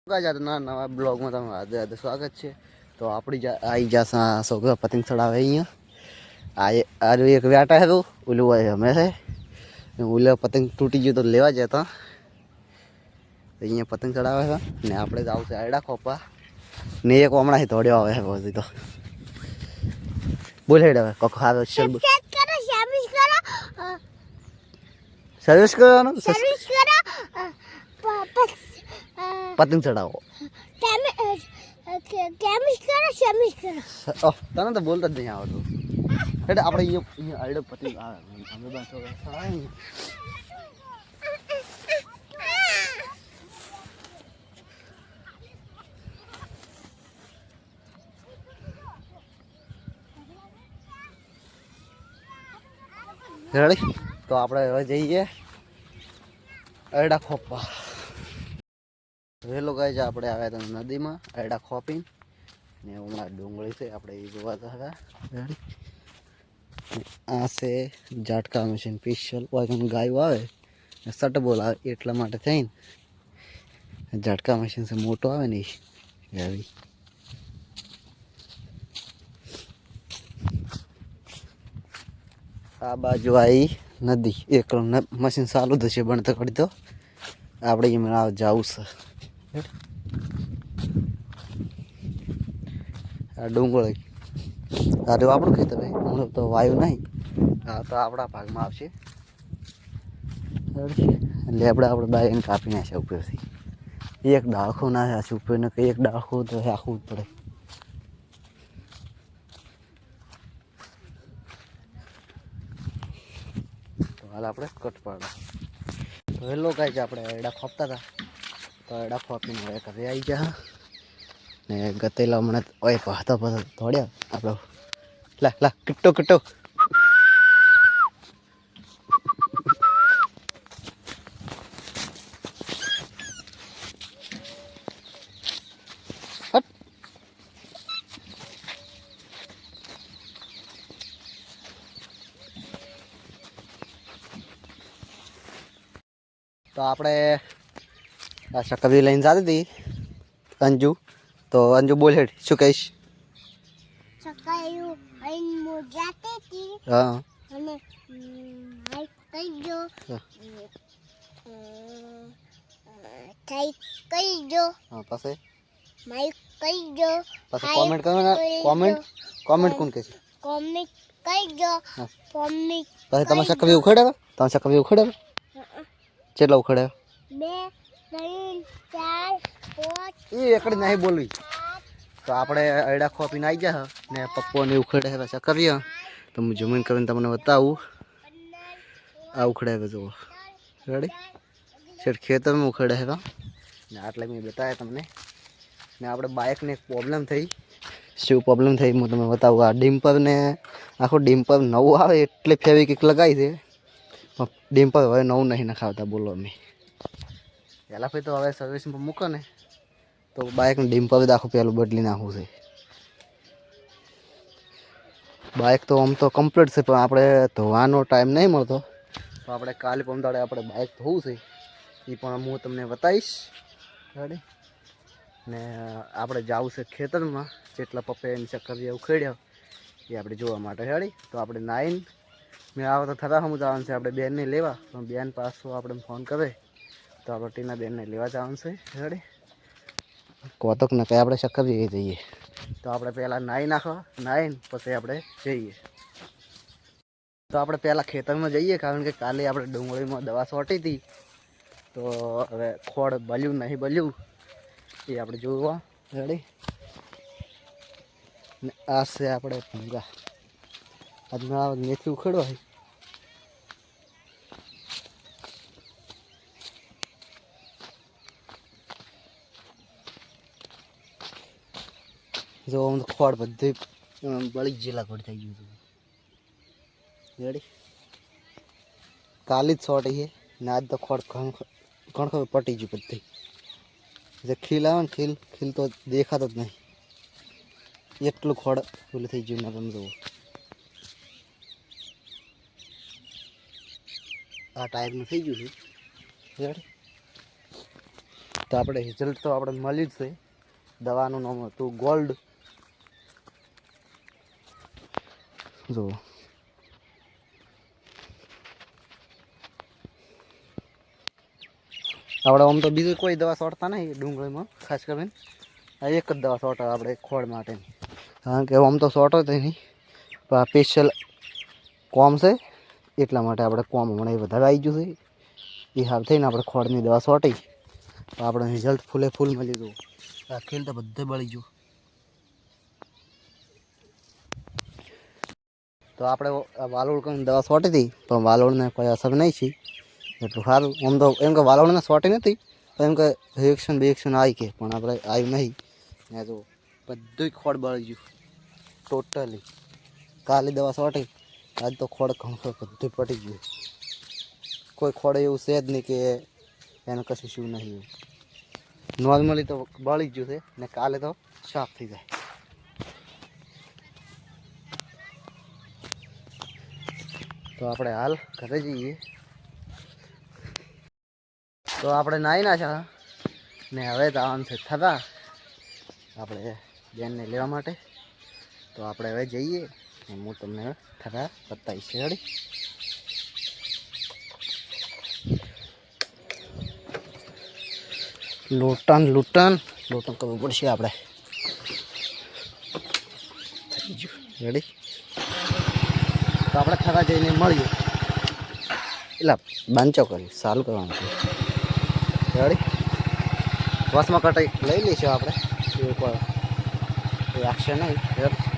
ના નવા બ્લોગમાં તમારું હાર્દિક હાર્દિક સ્વાગત છે. તો આપણી આવી જશે છોકરા પતંગ ચડાવે અહીંયા આ એક વ્યાટા છે. તો ઓલું અમે છે ઓલા પતંગ તૂટી ગયું તો લેવા જતા અહીંયા પતંગ ચડાવે છે ને આપણે જ આવશે આયડા ખોપા ને એક હમણાંથી દોડ્યો આવે છે પછી તો બોલ હેડ હવે કોક આવે સર્વિસ કરવાનું પતંગ ચડાવો તને તો બોલતા જ નહીં આવડતું એટલે આપણે અહીંયા આયડો પતંગ રેડી તો આપણે હવે જઈએ આયડા ખોપવા. વહેલો ગાય છે આપણે આવ્યા હતા નદીમાં આયડા ખોપી ને હમણાં ડુંગળી છે આપણે એ જોવાતા હતા. રેડી આ છે ઝાટકા મશીન સ્પેશિયલ ગાયો આવે સટ બોલ આવે એટલા માટે થઈને ઝાટકા મશીન છે મોટો આવે ને આવી. આ બાજુ આવી નદી એક મશીન ચાલુ થશે બનતો કરી તો આપણે એમાં જવું છે. આ ડુંગળી આ રહ્યું આપણું ખેતર હમણાં તો વાયુ નહીં આ તો આપણા ભાગમાં આવશે એટલે આપણે બાઈને કાપી નાખ્યા ઉપરથી એક ડાળખું ના હશે ઉપર ને એક ડાળખું તો રાખવું જ પડે. તો હાલ આપણે કટ પાડો વહેલો કાંઈ છે આપણે એડા ખોપતા હતા તો એડા ખોપીને હવે ઘરે આવી ગયા ને ગતેલા હમણાં ઓય પાતા પાતા દોડ્યા આપણો લા લા કિટ્ટો કિટ્ટો તો આપણે આ શકરી લઈને જતી હતી અંજુ. તો અંજુ બોલ હેડ શું કહીશ? હા પછી કોમેન્ટ કરો ને કોમેન્ટ કોણ કહેશે પછી તમે શકરી ઉખેડે તમે શકરી ઉખેડે કેટલા ઉખેડે 2 3 4 5 એ એકડી નહીં બોલવી. તો આપણે અયડા ખોપીને આવી ગયા ને પપ્પોને ઉખેડે હવે શકરીએ તો હું જમીન કરીને તમને બતાવું. આ ઉખેડે હવે જુઓ રેડી શેઠ ખેતરમાં ઉખેડે હવે ને આટલે મેં બતાવ્યા તમને. ને આપણે બાઇકને એક પ્રોબ્લેમ થઈ. શું પ્રોબ્લેમ થઈ હું તમને બતાવું. આ ડિમ્પર ને આખું ડિમ્પર નવું આવે એટલે ફેવિકિક લગાવી દે ડિમ્પર હવે નવું નહીં નખાવતા બોલો અમે પહેલાં પછી તો હવે સર્વિસમાં મૂકો ને તો બાઇકનું ડિમ્પર જ આખું પહેલું બદલી નાખવું છે. બાઇક તો આમ તો કમ્પ્લીટ છે પણ આપણે ધોવાનો ટાઈમ નહીં મળતો તો આપણે કાલે પમદાડે આપણે બાઇક ધોવું છે એ પણ હું તમને બતાવીશ. રેડી ને આપણે જવું છે ખેતરમાં જેટલા પપ્પે એની ચક્કર ઉખેડ્યા એ આપણે જોવા માટે. રેડી તો આપણે નાઈન મેં આવો તો થતા હું જવાનું છે આપણે બેનને લેવા પણ બેન પાછો આપણે ફોન કરે તો આપણે ટીના બેનને લેવા જવાનું છે. રેડી કોતક ને કંઈ આપણે ચક્કર જઈએ તો આપણે પહેલાં નાહી નાખવા નાહીને પછી આપણે જઈએ. તો આપણે પહેલાં ખેતરમાં જઈએ કારણ કે કાલે આપણે ડુંગળીમાં દવા છોટી હતી તો હવે ખોળ બળ્યું નહીં બળ્યું એ આપણે જોવા. રેડી ને આ છે આપણે ભૂંગા આજના મેથી ઉખેડવા જો આમ તો ખોળ બધી બળી જેલા ખોડ થઈ ગયું હતું. રેડી કાલી જ છોટી છે ને આજ તો ખોળ ઘણ પટી ગયું બધી જે ખીલ આવે ને ખીલ તો દેખાતો જ નહીં એટલું ખોળ ફૂલ થઈ ગયું ના તમે જુઓ. આ ટાઈપનું થઈ ગયું છે રેડી તો આપણે રિઝલ્ટ તો આપણે મળી જ છે. દવાનું નામ હતું ગોલ્ડ. જો આપણે આમ તો બીજી કોઈ દવા છોડતા નહીં ડુંગળીમાં, ખાસ કરીને આ એક જ દવા છોટા આપણે ખોળ માટે. કારણ કે આમ તો છોટો જ નહીં, પણ આ સ્પેશિયલ કોમ છે એટલા માટે આપણે કોમ હમણાં વધારે આવી ગયું છે. એ હાલ થઈને આપણે ખોળની દવા છોટી તો આપણે રિઝલ્ટ ફૂલે ફૂલ મળી ગયું. આ ખેલ તો બધે બળી ગયું. તો આપણે વાલોળ કરીને દવા છોટી હતી, પણ વાલોળને કોઈ અસર નહીં છે એટલું સારું. આમ તો એમ કે વાલોળને છોટી નથી, તો એમ કે રિએક્શન આવી કે, પણ આપણે આવ્યું નહીં. ને જો બધું ખોળ બળી ગયું ટોટલી. કાલે દવા છોટી, આજ તો ખોળ ઘણું બધું પટી ગયું. કોઈ ખોળ એવું છે જ નહીં કે એને કશું શું નહીં એવું. નોર્મલી તો બળી ગયું છે ને કાલે તો સાફ થઈ જાય. તો આપણે હાલ ઘરે જઈએ. તો આપણે નાહી નાખ્યા ને હવે જવાનું છે થતા આપણે બેનને લેવા માટે. તો આપણે હવે જઈએ અને હું તમને થતા બતાવીશ. રેડી? લૂંટન કરવું પડશે આપણે. રેડી? તો આપણે થતા જઈને મળીએ. એટલે બાંચો કરી ચાલુ કરવાનું છે. રેડી? બસમાં કટાઈ લઈ લઈશું આપણે, એવું કોઈ રાખશે નહીં. રેડી?